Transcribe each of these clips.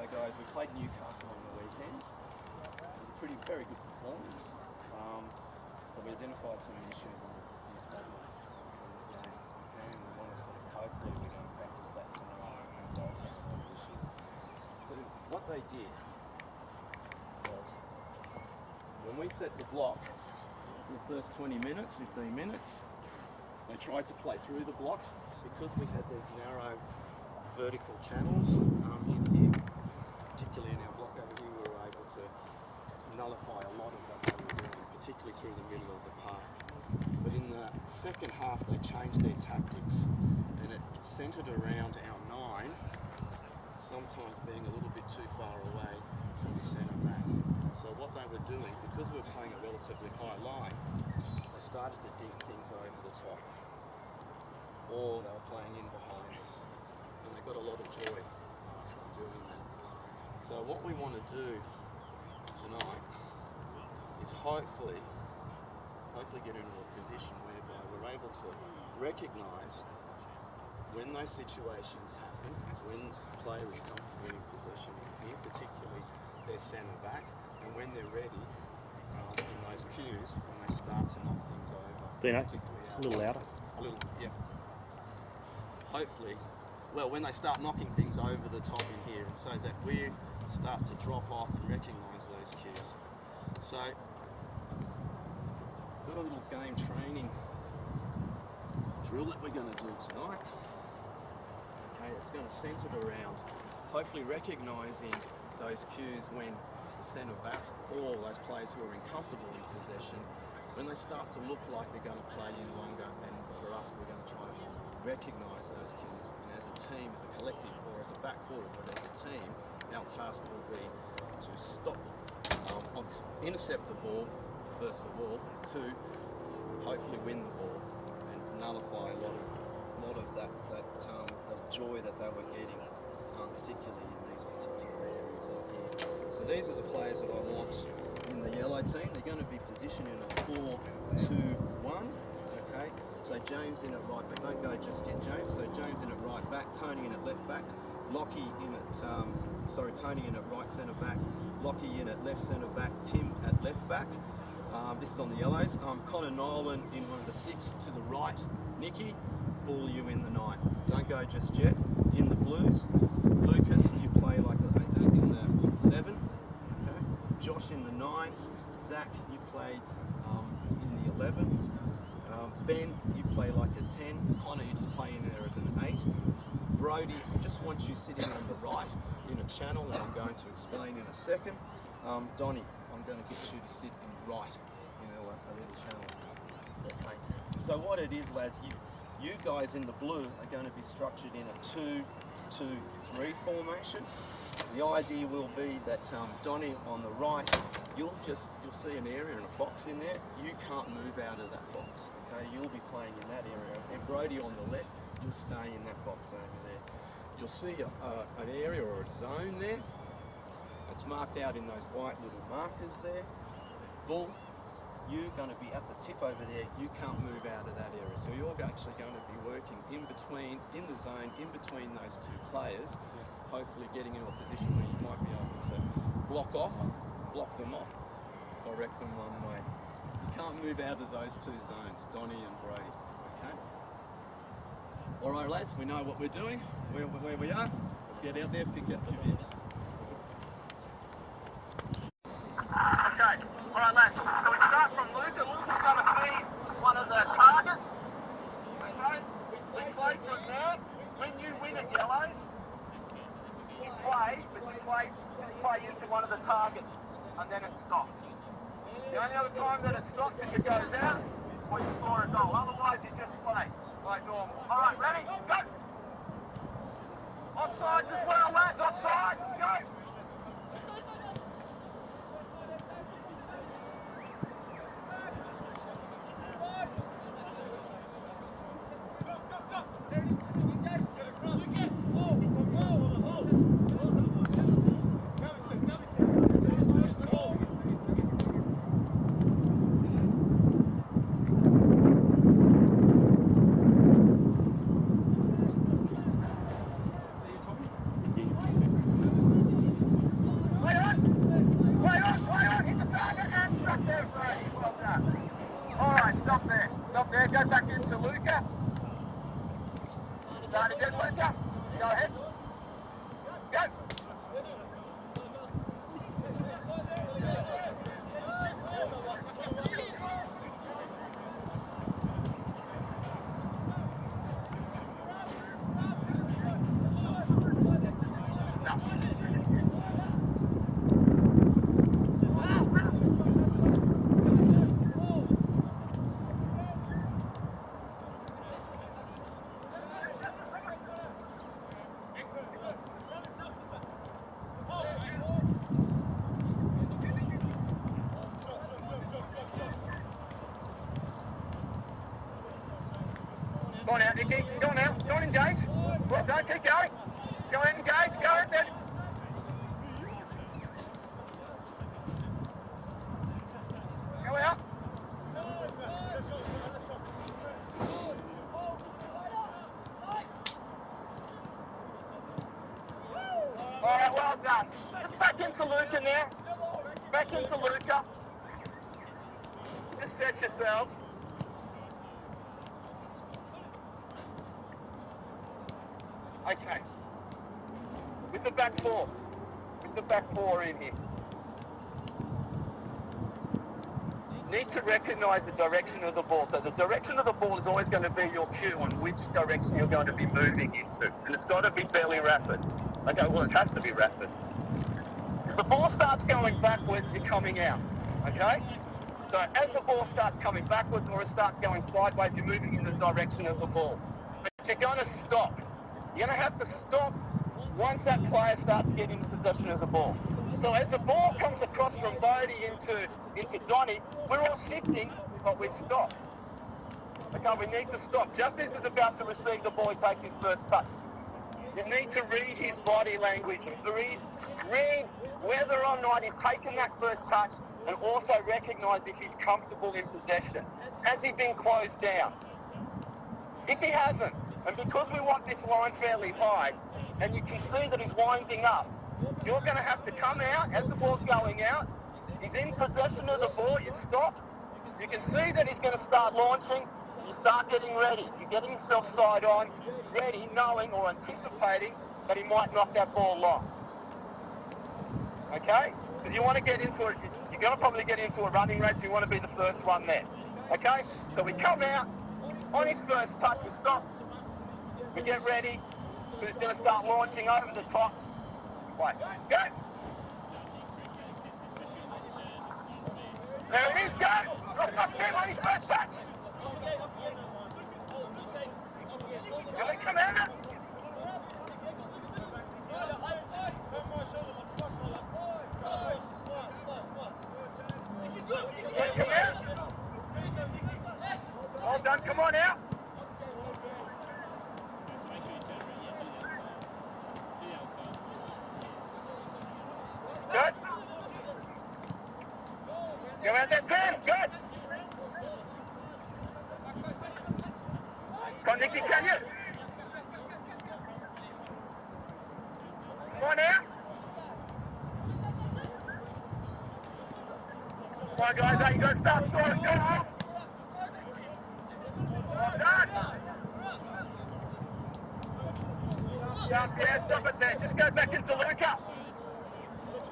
guys, we played Newcastle on the weekend. It was a very good performance, but we identified some issues and a few problems in the game. Okay, and we want to hopefully we're going to practice that tonight and resolve some of those issues. So what they did was, when we set the block for the first 20 minutes, 15 minutes, they tried to play through the block because we had these narrow vertical channels in here, particularly in our block over here. We were able to nullify a lot of what they were doing, particularly through the middle of the park. But in the second half they changed their tactics, and it centred around our 9 sometimes being a little bit too far away from the centre back. So what they were doing, because we were playing a relatively high line, they started to dink things over the top, or they were playing in behind us, and they got a lot of joy from doing that. So what we want to do tonight is hopefully get into a position whereby we're able to recognise when those situations happen, when the player is comfortably in possession here, particularly their centre back, and when they're ready in those cues, when they start to knock things over. Dino, a little louder. A little, yeah. Hopefully, well, when they start knocking things over the top in here, and so that we start to drop off and recognise those cues. So, got a little game training drill that we're going to do tonight. Okay, it's going to centre around hopefully recognising those cues when the centre back or those players who are uncomfortable in possession, when they start to look like they're going to play in longer, and for us we're going to try to recognise those cues, and as a team, as a collective, or as a back forward, but as a team, our task will be to stop, intercept the ball first of all, to hopefully win the ball and nullify a lot of that the joy that they were getting, particularly in these particular areas up here. So these are the players that I want in the yellow team. They're going to be positioned in a 4-2-1. Okay, so James in at right back. Don't go just yet, James. So James in at right back, Tony in at left back, Lockie in at Tony in at right centre back, Lockie in at left centre back, Tim at left back. This is on the yellows. Connor Nolan in one of the 6 to the right. Nicky, ball you in the 9. Don't go just yet. In the blues, Lucas, you play like in the 7. Okay. Josh in the 9. Zach, you play in the 11. Ben, you play like a 10. Connor, you just play in there as an 8. Brody, I just want you sitting on the right in a channel that I'm going to explain in a second. Donnie, I'm going to get you to sit in right in a little channel. Okay. So what it is, lads, you guys in the blue are going to be structured in a 2-2-3 formation. The idea will be that Donnie on the right, you'll see an area and a box in there. You can't move out of that box. Okay, you'll be playing in that area. And Brody on the left, you'll stay in that box over there. You'll see an area or a zone there. It's marked out in those white little markers there. Bull, you're going to be at the tip over there. You can't move out of that area. So you're actually going to be working in the zone, in between those 2 players, hopefully getting into a position where you might be able to block them off, direct them one way. You can't move out of those 2 zones, Donnie and Brady. Okay? All right, lads, we know what we're doing, where we are. Get out there, pick up your bits. Okay, alright lads, so we start from Luca. Luca's going to be one of the targets. Okay, we play from there. When you win at yellows, you play, but you play into one of the targets, and then it stops. The only other time that it stops is if it goes out, or you score a goal. Otherwise you just play like normal. Alright, ready? Go! Offside as well, lads, offside, go! Alright, stop there. Stop there, go back into Luca. Start again, Luca. Go ahead. Go. Go on out, Nicky. Go on out. Go on, engage. Well done, keep going. Go ahead, engage. Go ahead, then. Go out. Alright, well done. Just back into Luca now. Back into Luca. Just set yourselves. Okay. With the back four. With the back four in here. Need to recognise the direction of the ball. So the direction of the ball is always going to be your cue on which direction you're going to be moving into. And it's got to be fairly rapid. Okay, well it has to be rapid. If the ball starts going backwards, you're coming out. Okay? So as the ball starts coming backwards or it starts going sideways, you're moving in the direction of the ball. But you're going to stop. You're going to have to stop once that player starts getting possession of the ball. So as the ball comes across from Bodie into Donny, we're all shifting, but we stop. Okay, we need to stop. Just as he's about to receive the ball, he takes his first touch. You need to read his body language and read whether or not he's taken that first touch and also recognise if he's comfortable in possession. Has he been closed down? If he hasn't, and because we want this line fairly high, and you can see that he's winding up, you're going to have to come out as the ball's going out. He's in possession of the ball, you stop. You can see that he's going to start launching. You start getting ready. You're getting yourself side on, ready, knowing or anticipating that he might knock that ball long. Okay? Because you want to get into it, you're going to probably get into a running race, you want to be the first one there. Okay? So we come out, on his first touch, we stop. We get ready. Who's going to start launching over the top? Play. Go! There it is, go! Drop up there on his first touch. Can we come out? Come out. All done, come on out. Good. Go out that 10. Good. Come on, Nicky, can you? Come on out. Come on, guys. Now you got to start scoring. Go off. Well done. Yeah, stop it there. Just go back into Luca.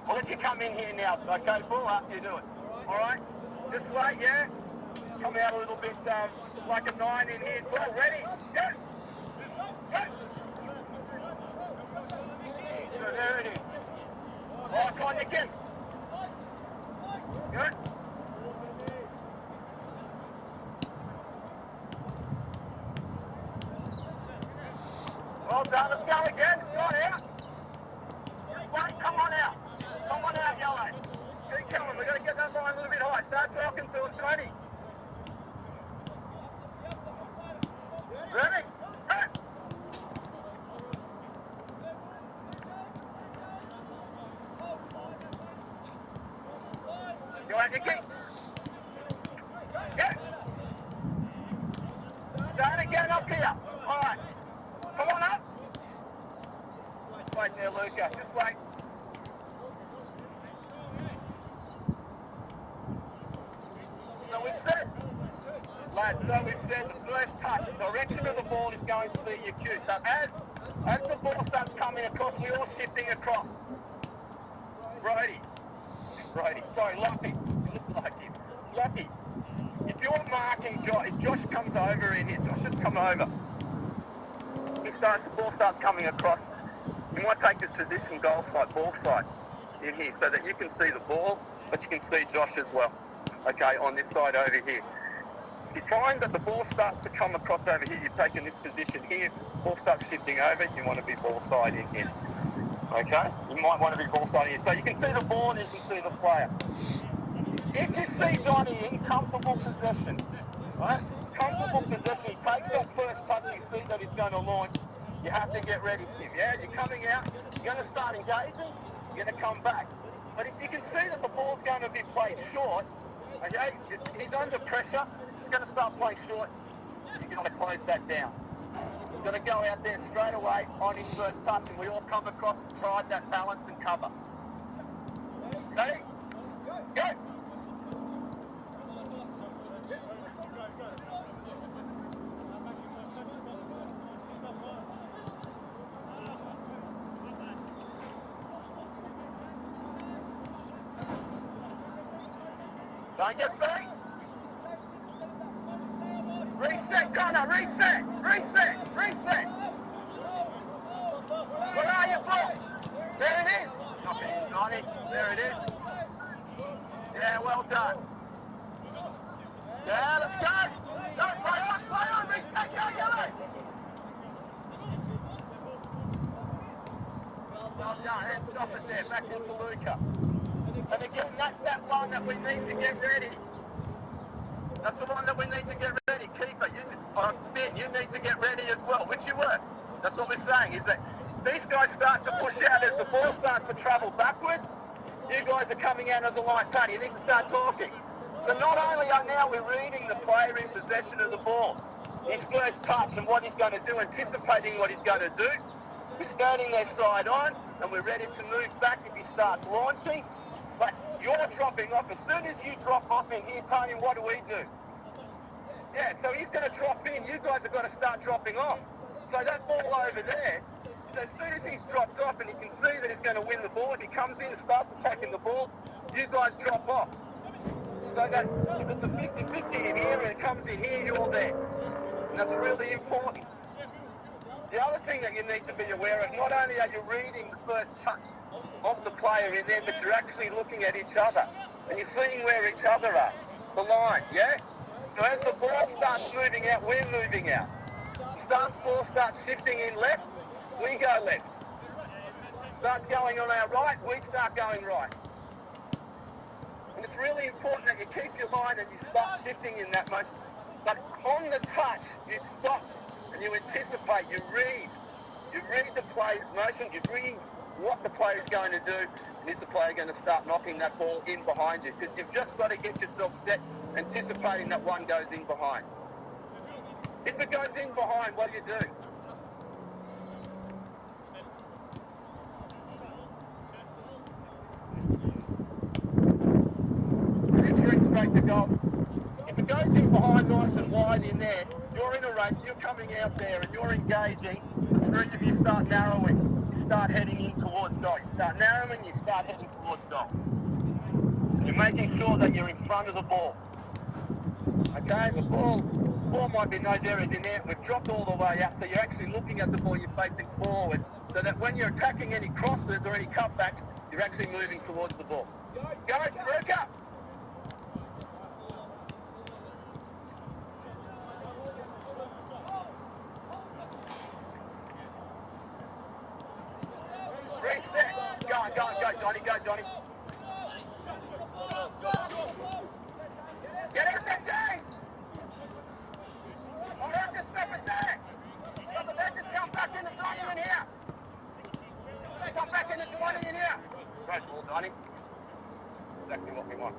I'll let you come in here now, okay? Ball after you do it. Alright? Just wait, yeah? Come out a little bit, like a 9 in here. Ball ready? Go! Go! So there it is. Alright, come on, Nicky. Good. Well done, let's go again. Come on out. Just wait, come on out. Come on out, yellows. Keep coming, we've got to get that line a little bit high. Start talking to him, Tony. Ready? Go! Go out, Nicky. Go! Start again up here. All right. Come on up. Just wait there, Luca. Just wait. So we set. lads, so we've said the first touch, the direction of the ball is going to be your cue. So as the ball starts coming across, we're all shifting across. Brody, sorry, Lucky. Lucky. If you're marking Josh, if Josh comes over in here, Josh has come over. The ball starts coming across. You might take this position goal side, ball side in here so that you can see the ball, but you can see Josh as well. Okay, on this side over here. If you find that the ball starts to come across over here, you're taking this position here, ball starts shifting over, you want to be ball side in here. Okay? You might want to be ball side in here. So you can see the ball and you can see the player. If you see Donnie in comfortable possession, right? Comfortable possession, he takes that first touch, you see that he's going to launch, you have to get ready, Tim. Yeah, you're coming out, you're going to start engaging, you're going to come back. But if you can see that the ball's going to be played short, okay, he's under pressure, he's going to start playing short, you've got to close that down. He's going to go out there straight away on his first touch, and we all come across and provide that balance and cover. Ready? Go! Don't get beat. Reset, Connor, reset. Where are you, bro? There it is. Okay, got it. There it is. Yeah, well done. Yeah, let's go. No, play on, reset, go, yellow. Well done, and stop it there, back into Luca. And again, that's that one that we need to get ready. That's the one that we need to get ready. Keeper, you need to get ready as well, which you were. That's what we're saying, is that these guys start to push out as the ball starts to travel backwards. You guys are coming out as a line turn. You need to start talking. So not only are now we're reading the player in possession of the ball, his first touch and what he's going to do, anticipating what he's going to do. We're standing there side on, and we're ready to move back if he starts launching. But you're dropping off. As soon as you drop off in here, Tony, what do we do? Yeah, so he's going to drop in. You guys have got to start dropping off. So that ball over there, so as soon as he's dropped off and he can see that he's going to win the ball, if he comes in and starts attacking the ball, you guys drop off. So that if it's a 50-50 in here and it comes in here, you're there. And that's really important. The other thing that you need to be aware of, not only are you reading the first touch of the player in there, but you're actually looking at each other. And you're seeing where each other are. The line, yeah? So as the ball starts moving out, we're moving out. Ball starts shifting in left, we go left. Starts going on our right, we start going right. And it's really important that you keep your line and you start shifting in that motion. But on the touch, you stop and you anticipate, you read the player's motion, you read what the player's going to do, and is the player going to start knocking that ball in behind you? Because you've just got to get yourself set, anticipating that one goes in behind. If it goes in behind, what do you do? Retreat straight to goal. If it goes in behind nice and wide in there, you're in a race, you're coming out there and you're engaging, the three of you start narrowing. You start heading in towards goal. You start narrowing, you start heading towards goal. You're making sure that you're in front of the ball. Okay, the ball might be in those areas in there. We've dropped all the way up, so you're actually looking at the ball, you're facing forward, so that when you're attacking any crosses or any cutbacks, you're actually moving towards the ball. Go, Taruka! Reset! Go, Johnny, Johnny. Get out there, James! Hold on, just stop it there! Stop it there, just come back in the 20 in here! Come back in the 20 in here! Great ball, Johnny. Exactly what we want.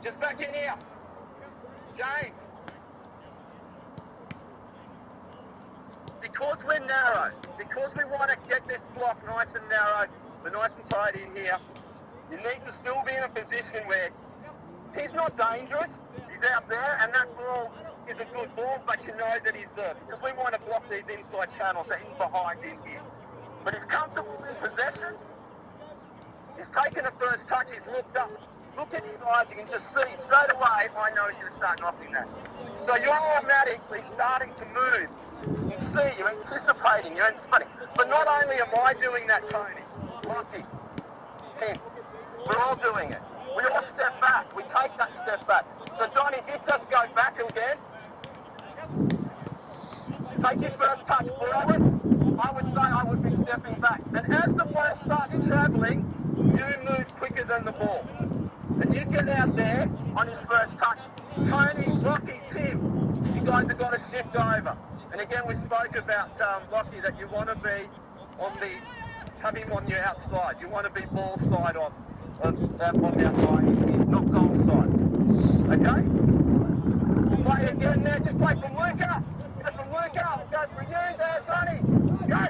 Just back in here! James! Because we're narrow, because we want to get this block nice and narrow, we're nice and tight in here, you need to still be in a position where he's not dangerous, he's out there, and that ball is a good ball, but you know that he's there. Because we want to block these inside channels that he's behind in here. But he's comfortable in possession. He's taken a first touch, he's looked up. Look at his eyes, you can just see straight away, I know he's going to start knocking that. So you're automatically starting to move. You see, you're anticipating, you're anticipating. But not only am I doing that, Tony, Lockie, Tim, we're all doing it. We all step back, we take that step back. So Donnie, if you just go back again, take your first touch forward, I would say I would be stepping back. And as the ball starts travelling, you move quicker than the ball. And you get out there on his first touch. Tony, Lockie, Tim, you guys have got to shift over. And again, we spoke about, Lockie, that you want to be have him on your outside. You want to be ball side on that line, not goal side. Okay? Play again there, just play from Luca. Go from Luca, go for you there, Tony. Go!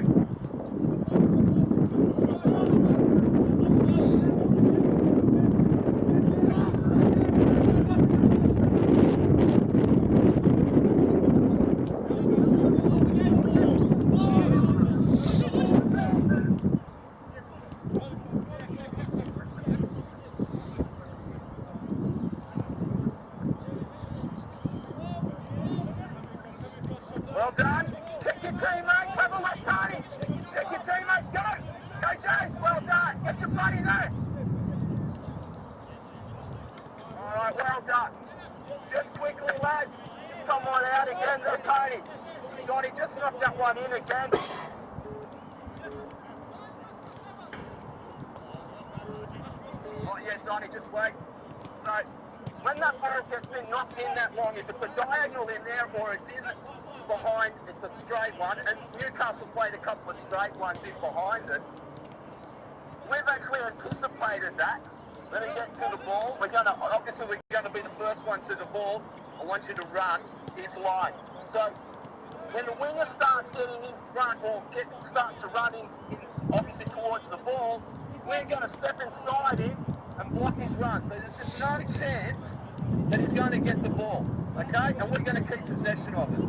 Well done. Check your teammates. Have a look, Tony. Check your teammates. Go. Go, James. Well done. Get your buddy there. All right, well done. Just quickly, lads. Just come on out again there, Tony. Donnie, just knocked that one in again. Oh, yeah, Donnie, just wait. So, when that ball gets in, knocked in that long, if it's a diagonal in there or it isn't behind, it's a straight one, and Newcastle played a couple of straight ones in behind it. We've actually anticipated that. When we get to the ball, obviously we're going to be the first one to the ball. I want you to run his line. So when the winger starts getting in front or starts to run in obviously towards the ball, we're going to step inside him and block his run. So there's just no chance that he's going to get the ball, okay? And we're going to keep possession of it.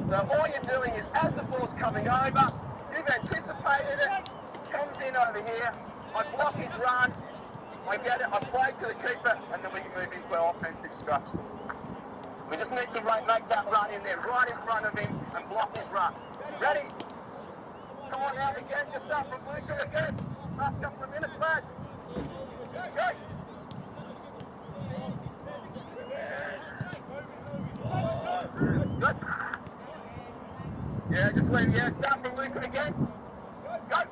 So all you're doing is, as the ball's coming over, you've anticipated it, comes in over here, I block his run, I get it, I play to the keeper, and then we can move into our offensive structures. We just need to make that run in there, right in front of him, and block his run. Ready? Come on out again, just start from Luca again. Last couple of minutes, lads. Go! Good. Yeah, just leave. Yeah, start from Luca again. Go!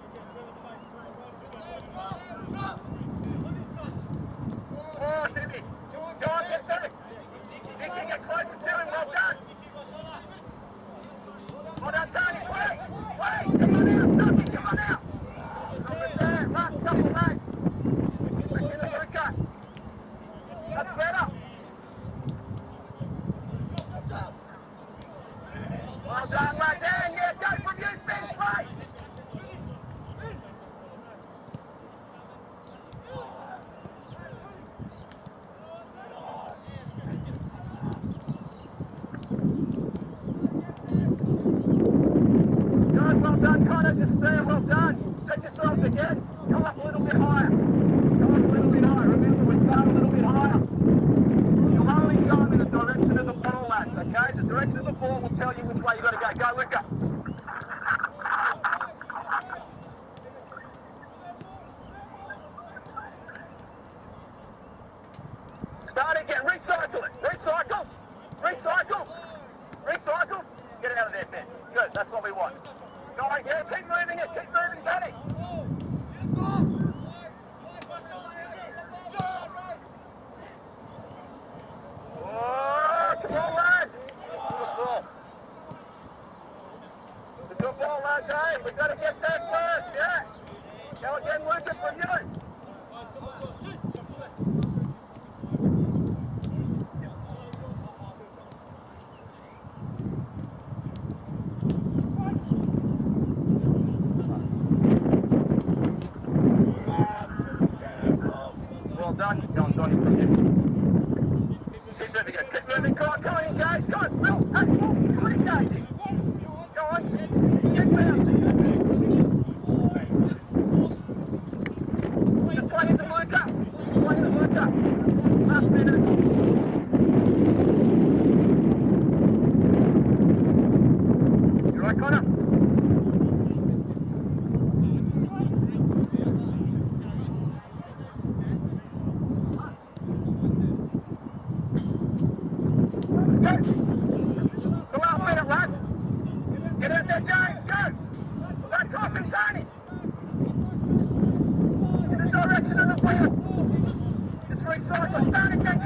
Oh, Timmy. Go on, get there. You can get closer to him. Well done. Well done, Tony. Play. Come on out. Nothing. Come on out. Stop it there. Last couple, lads. Back in the Luca. That's better. Well done, lads. And yeah, go from you, Ben. Play. Well done, Connor, just stand, well done. Set yourselves again. Come up a little bit higher. Come up a little bit higher. Remember, we start a little bit higher. You'll only go in the direction of the ball, lads, okay? The direction of the ball will tell you which way you've got to go. Go, Luca. Start again. Recycle it. Recycle. Get out of there, Ben. Good, that's what we want. Go on, yeah, keep moving it, Danny. Oh, come on, lads. Good ball. It's a good ball, lads, hey. We've got to get there first, yeah. Go again, Lucas, from you. Well done. Go on, Johnny, from you. Keep moving, keep moving, come on, engage, go on, Will, hey, Will, come on, engaging. Go on, get bouncing. Just play into Luca, play into Luca. Last minute. You right, Connor? Let's go. It's the last minute, lads. Get out there, James, go. Don't talk and Tony. In the direction of the wheel. Just recycle, start again.